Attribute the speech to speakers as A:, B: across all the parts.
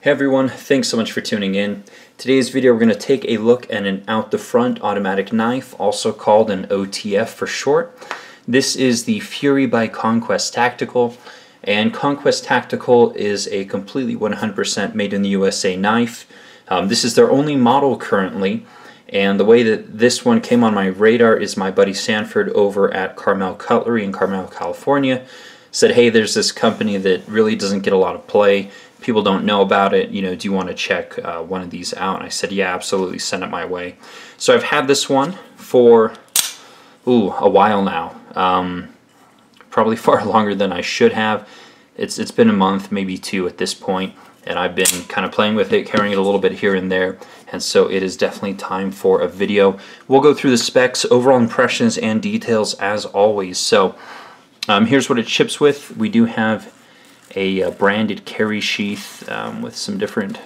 A: Hey everyone, thanks so much for tuning in. Today's video we're going to take a look at an out the front automatic knife, also called an OTF for short. This is the Fury by Conquest Tactical, and Conquest Tactical is a completely 100% made in the USA knife. This is their only model currently, and the way that this one came on my radar is my buddy Sanford over at Carmel Cutlery in Carmel, California said, hey, there's this company that really doesn't get a lot of play. People don't know about it. You know, do you want to check one of these out? And I said, yeah, absolutely, send it my way. So I've had this one for, a while now. Probably far longer than I should have. It's been a month, maybe two at this point, and I've been kind of playing with it, carrying it a little bit here and there, and so it is definitely time for a video. We'll go through the specs, overall impressions, and details as always. So here's what it ships with. We do have a branded carry sheath with some different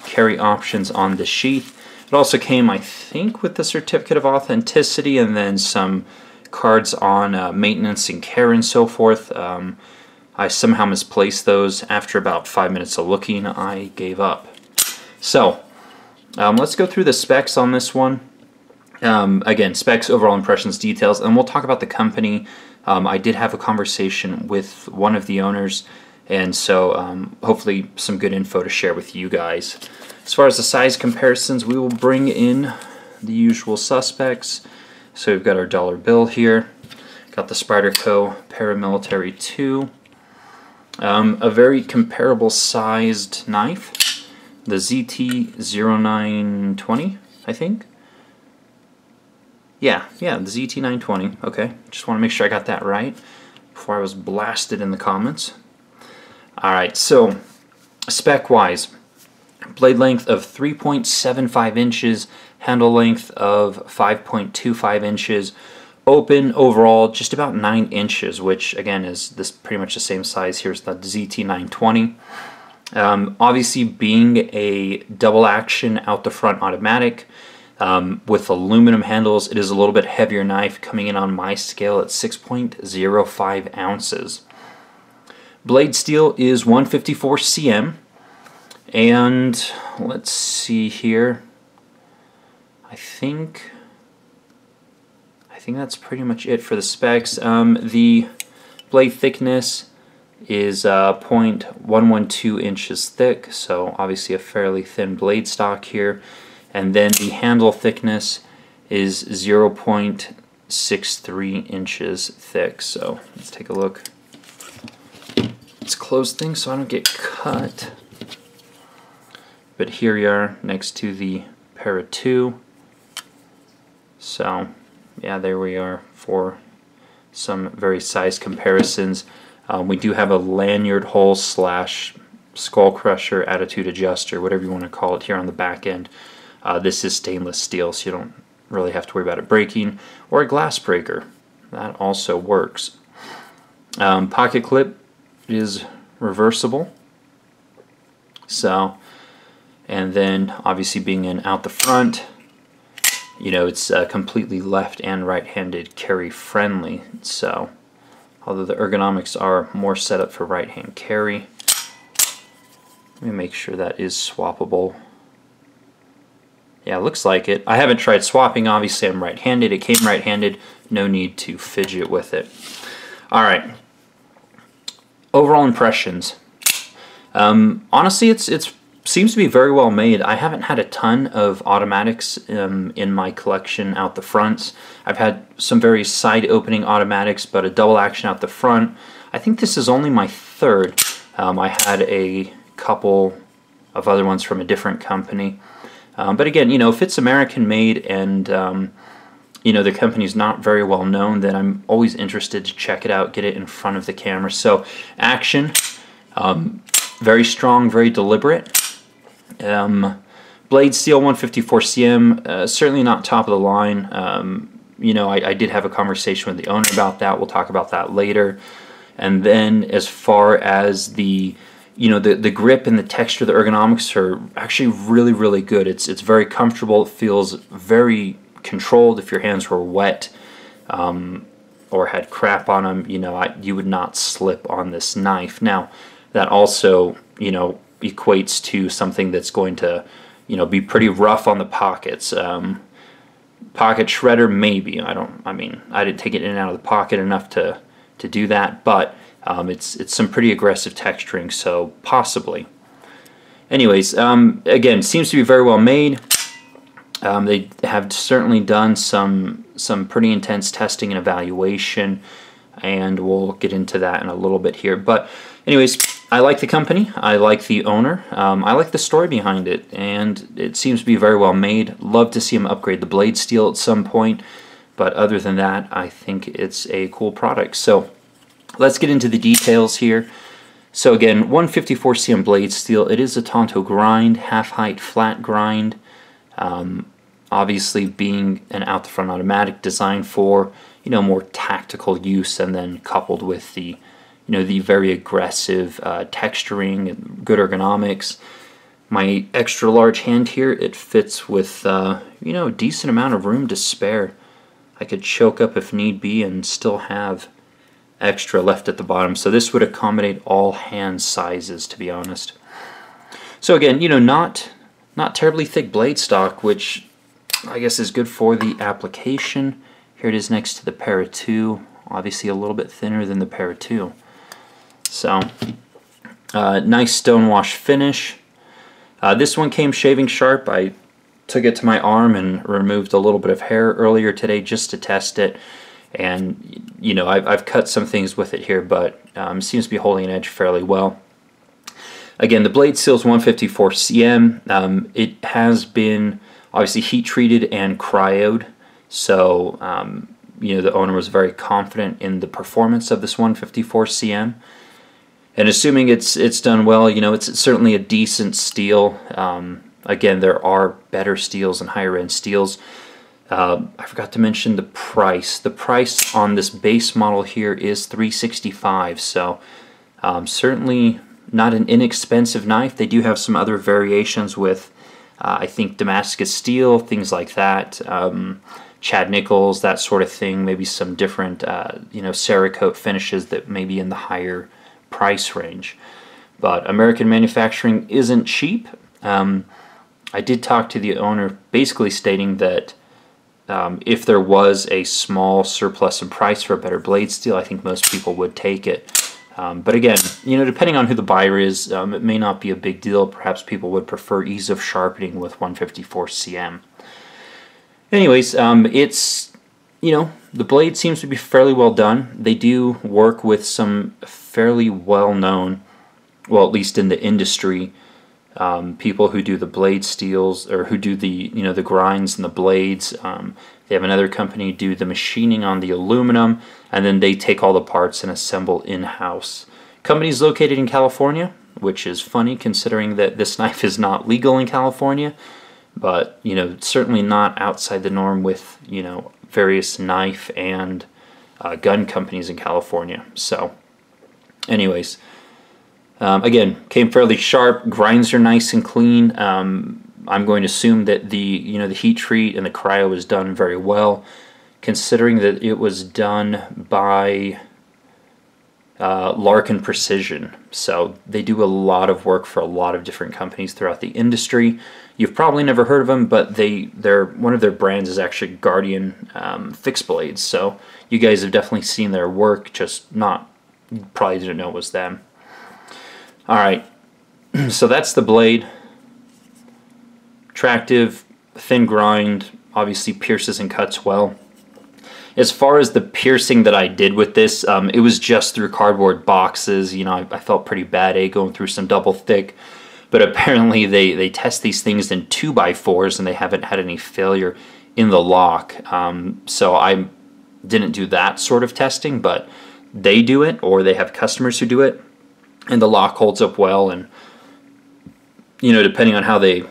A: carry options on the sheath. It also came, I think, with the certificate of authenticity and then some cards on maintenance and care and so forth. I somehow misplaced those. After about 5 minutes of looking, I gave up. So let's go through the specs on this one. Again, specs, overall impressions, details, and we'll talk about the company. I did have a conversation with one of the owners, and so hopefully some good info to share with you guys. As far as the size comparisons, we will bring in the usual suspects. So we've got our dollar bill here, got the Spyderco Paramilitary 2, a very comparable sized knife, the ZT-0920, I think. Yeah, the ZT-920. Okay, just want to make sure I got that right before I was blasted in the comments. Alright, so spec-wise, blade length of 3.75 inches, handle length of 5.25 inches, open overall just about 9 inches, which again is this pretty much the same size. Here's the ZT-920. Obviously, being a double action out the front automatic, with aluminum handles, it is a little bit heavier knife, coming in on my scale at 6.05 ounces. Blade steel is 154 cm, and let's see here. I think that's pretty much it for the specs. The blade thickness is 0.112 inches thick, so obviously a fairly thin blade stock here. And then the handle thickness is 0.63 inches thick. So let's take a look. Let's close things so I don't get cut. But here we are next to the Para 2. So yeah, there we are for some very size comparisons. We do have a lanyard hole slash skull crusher, attitude adjuster, whatever you want to call it, here on the back end. This is stainless steel, so you don't really have to worry about it breaking, or a glass breaker. That also works. Pocket clip is reversible. So, and then obviously being an out the front, you know, it's completely left and right-handed carry friendly. So, although the ergonomics are more set up for right-hand carry, let me make sure that is swappable. Yeah, looks like it. I haven't tried swapping. Obviously, I'm right-handed. It came right-handed. No need to fidget with it. All right. Overall impressions. Honestly, it seems to be very well made. I haven't had a ton of automatics in my collection out the fronts. I've had some very side-opening automatics, but a double action out the front. I think this is only my third. I had a couple of other ones from a different company. But again, you know, if it's American made and, you know, the company's not very well known, then I'm always interested to check it out, get it in front of the camera. So, action, very strong, very deliberate. Blade steel, 154 cm, certainly not top of the line. You know, I did have a conversation with the owner about that. We'll talk about that later. And then as far as the, you know, the grip and the texture, the ergonomics are actually really, really good. It's very comfortable. It feels very controlled. If your hands were wet or had crap on them, you know, you would not slip on this knife. Now, that also, you know, equates to something that's going to, you know, be pretty rough on the pockets. Pocket shredder, maybe. I mean, I didn't take it in and out of the pocket enough to do that, but it's some pretty aggressive texturing, so possibly. Anyways, again, seems to be very well made. They have certainly done some pretty intense testing and evaluation, and we'll get into that in a little bit here. But anyways, I like the company, I like the owner, I like the story behind it, and it seems to be very well made. Love to see them upgrade the blade steel at some point, but other than that, I think it's a cool product. So let's get into the details here. So again, 154 cm blade steel. It is a Tonto grind, half height flat grind. Obviously, being an out the front automatic designed for, you know, more tactical use, and then coupled with the, you know, the very aggressive texturing and good ergonomics. My extra large hand here, it fits with you know, a decent amount of room to spare. I could choke up if need be and still have extra left at the bottom. So this would accommodate all hand sizes, to be honest. So again, you know, not terribly thick blade stock, which I guess is good for the application. Here it is next to the Para 2, obviously a little bit thinner than the Para 2. So nice stonewash finish. This one came shaving sharp. I took it to my arm and removed a little bit of hair earlier today just to test it. And, you know, I've cut some things with it here, but seems to be holding an edge fairly well. Again, the blade steel is 154 cm. It has been obviously heat treated and cryoed, so you know, the owner was very confident in the performance of this 154 cm. And assuming it's done well, you know, it's certainly a decent steel. Again, there are better steels and higher end steels. I forgot to mention the price. The price on this base model here is $365, so certainly not an inexpensive knife. They do have some other variations with, I think, Damascus steel, things like that, Chad Nichols, that sort of thing, maybe some different, you know, Cerakote finishes that may be in the higher price range. But American manufacturing isn't cheap. I did talk to the owner basically stating that if there was a small surplus in price for a better blade steel, I think most people would take it. But again, you know, depending on who the buyer is, it may not be a big deal. Perhaps people would prefer ease of sharpening with 154 cm. Anyways, it's, you know, the blade seems to be fairly well done. They do work with some fairly well-known, well, at least in the industry, people who do the blade steels, or who do the, you know, the grinds and the blades. They have another company do the machining on the aluminum, and then they take all the parts and assemble in-house. Company's located in California, which is funny considering that this knife is not legal in California, but, you know, certainly not outside the norm with, you know, various knife and gun companies in California. So anyways, again, came fairly sharp. Grinds are nice and clean. I'm going to assume that the, you know, the heat treat and the cryo was done very well, considering that it was done by Larkin Precision. So they do a lot of work for a lot of different companies throughout the industry. You've probably never heard of them, but one of their brands is actually Guardian fixed blades. So you guys have definitely seen their work, just probably didn't know it was them. Alright, so that's the blade. Attractive, thin grind, obviously pierces and cuts well. As far as the piercing that I did with this, it was just through cardboard boxes. You know, I felt pretty bad going through some double thick, but apparently they test these things in 2x4s and they haven't had any failure in the lock. So I didn't do that sort of testing, but they do it, or they have customers who do it, and the lock holds up well. And, you know, depending on how they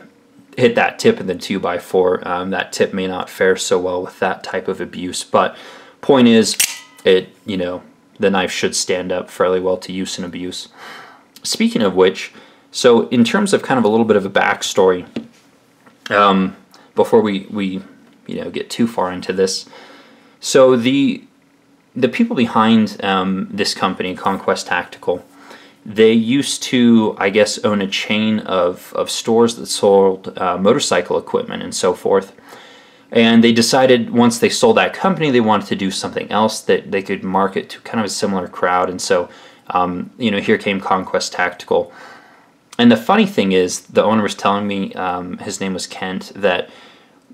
A: hit that tip in the 2x4, that tip may not fare so well with that type of abuse. But point is, you know, the knife should stand up fairly well to use and abuse. Speaking of which, so in terms of kind of a little bit of a backstory, before we you know, get too far into this, so the people behind this company, Conquest Tactical, They used to, I guess, own a chain of stores that sold motorcycle equipment and so forth. And they decided once they sold that company, they wanted to do something else that they could market to kind of a similar crowd. And so, you know, here came Conquest Tactical. And the funny thing is, the owner was telling me, his name was Kent, that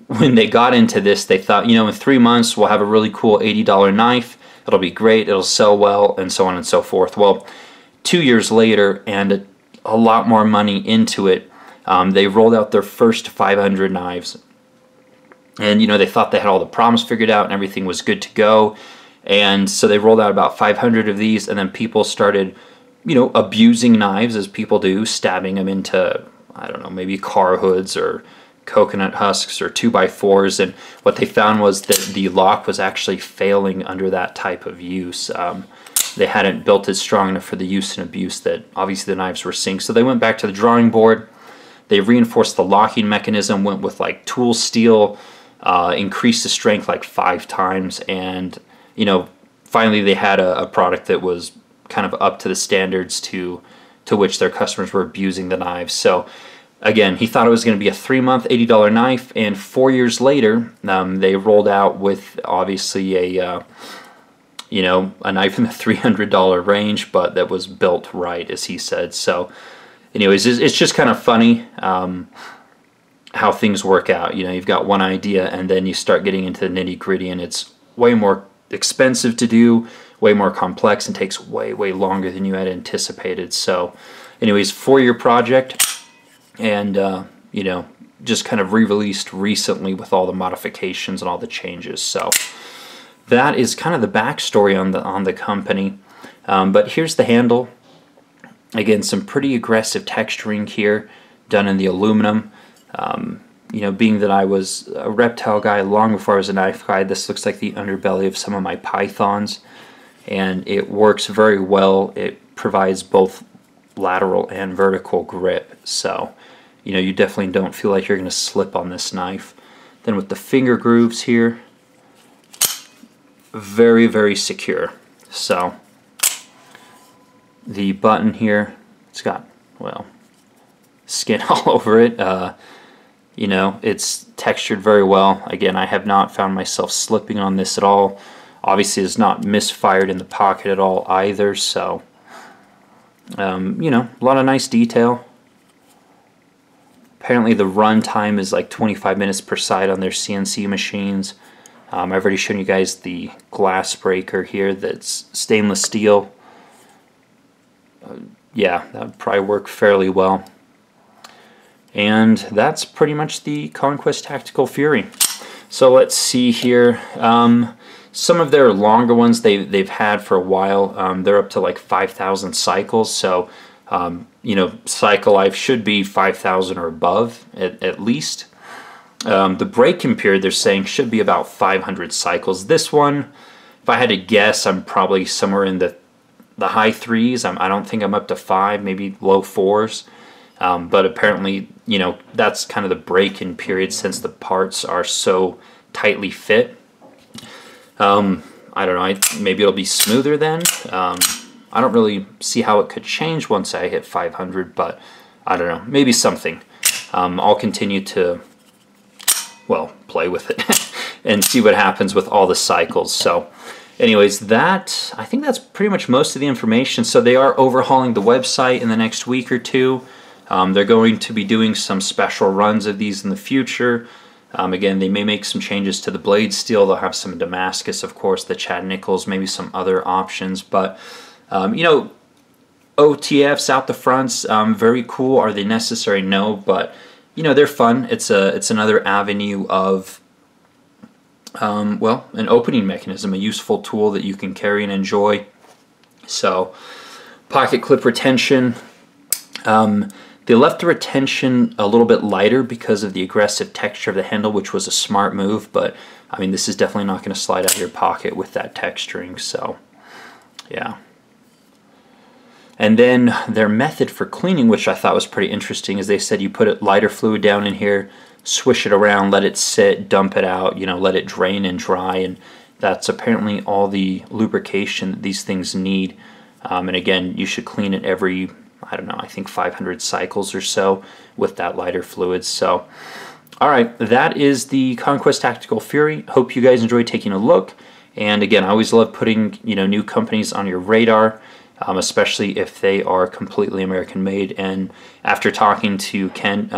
A: when they got into this, they thought, you know, in 3 months we'll have a really cool $80 knife. It'll be great. It'll sell well, and so on and so forth. Well, 2 years later, and a lot more money into it, they rolled out their first 500 knives. And, you know, they thought they had all the problems figured out and everything was good to go. And so they rolled out about 500 of these, and then people started, you know, abusing knives as people do, stabbing them into, I don't know, maybe car hoods or coconut husks or 2x4s. And what they found was that the lock was actually failing under that type of use. They hadn't built it strong enough for the use and abuse that obviously the knives were seeing. So they went back to the drawing board. They reinforced the locking mechanism, went with like tool steel, increased the strength like 5 times, and, you know, finally they had a product that was kind of up to the standards to which their customers were abusing the knives. So again, he thought it was going to be a 3-month $80 knife, and 4 years later, they rolled out with obviously a you know, a knife in the $300 range, but that was built right, as he said. So anyways, it's just kind of funny how things work out. You know, you've got one idea, and then you start getting into the nitty-gritty, and it's way more expensive to do, way more complex, and takes way longer than you had anticipated. So anyways, 4-year project, and you know, just kind of re-released recently with all the modifications and all the changes. So that is kind of the backstory on the company. But here's the handle. Again, some pretty aggressive texturing here, done in the aluminum. You know, being that I was a reptile guy long before I was a knife guy, this looks like the underbelly of some of my pythons, and it works very well. It provides both lateral and vertical grip, so you know, you definitely don't feel like you're going to slip on this knife. Then with the finger grooves here, very secure. So the button here, it's got, well, skin all over it. You know, it's textured very well. Again, I have not found myself slipping on this at all. Obviously, it's not misfired in the pocket at all either. So you know, a lot of nice detail. Apparently the run time is like 25 minutes per side on their CNC machines. I've already shown you guys the glass breaker here that's stainless steel. Yeah, that would probably work fairly well. And that's pretty much the Conquest Tactical Fury. So let's see here. Some of their longer ones they've had for a while. They're up to like 5,000 cycles. So you know, cycle life should be 5,000 or above at least. The break-in period, they're saying, should be about 500 cycles. This one, if I had to guess, I'm probably somewhere in the high 3s. I don't think I'm up to 5, maybe low 4s. But apparently, you know, that's kind of the break-in period since the parts are so tightly fit. I don't know, maybe it'll be smoother then. I don't really see how it could change once I hit 500, but I don't know, maybe something. I'll continue to, well, play with it and see what happens with all the cycles. So anyways, I think that's pretty much most of the information. So they are overhauling the website in the next week or two. They're going to be doing some special runs of these in the future. Again, they may make some changes to the blade steel. They'll have some Damascus, of course, the Chad Nichols, maybe some other options. But, you know, OTFs out the fronts, very cool. Are they necessary? No, but, you know, they're fun. It's another avenue of, well, an opening mechanism, a useful tool that you can carry and enjoy. So, pocket clip retention. They left the retention a little bit lighter because of the aggressive texture of the handle, which was a smart move, but I mean, this is definitely not going to slide out of your pocket with that texturing, so yeah. And then their method for cleaning, which I thought was pretty interesting, is they said you put it lighter fluid down in here, swish it around, let it sit, dump it out, you know, let it drain and dry, and that's apparently all the lubrication that these things need. And again, you should clean it every, I don't know, I think 500 cycles or so with that lighter fluid. So, all right, that is the Conquest Tactical Fury. Hope you guys enjoyed taking a look. And again, I always love putting new companies on your radar, especially if they are completely American made. And after talking to Ken,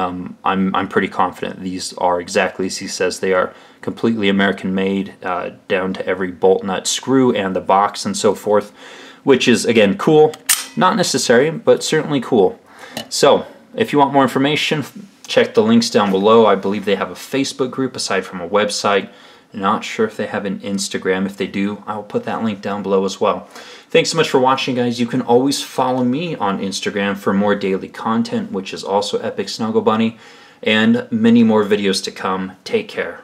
A: I'm pretty confident these are exactly as he says they are, completely American made, down to every bolt, nut, screw, and the box and so forth, which is again cool. Not necessary, but certainly cool. So if you want more information, check the links down below. I believe they have a Facebook group aside from a website. Not sure if they have an Instagram. If they do, I'll put that link down below as well. Thanks so much for watching, guys. You can always follow me on Instagram for more daily content, which is also Epic Snuggle Bunny, and many more videos to come. Take care.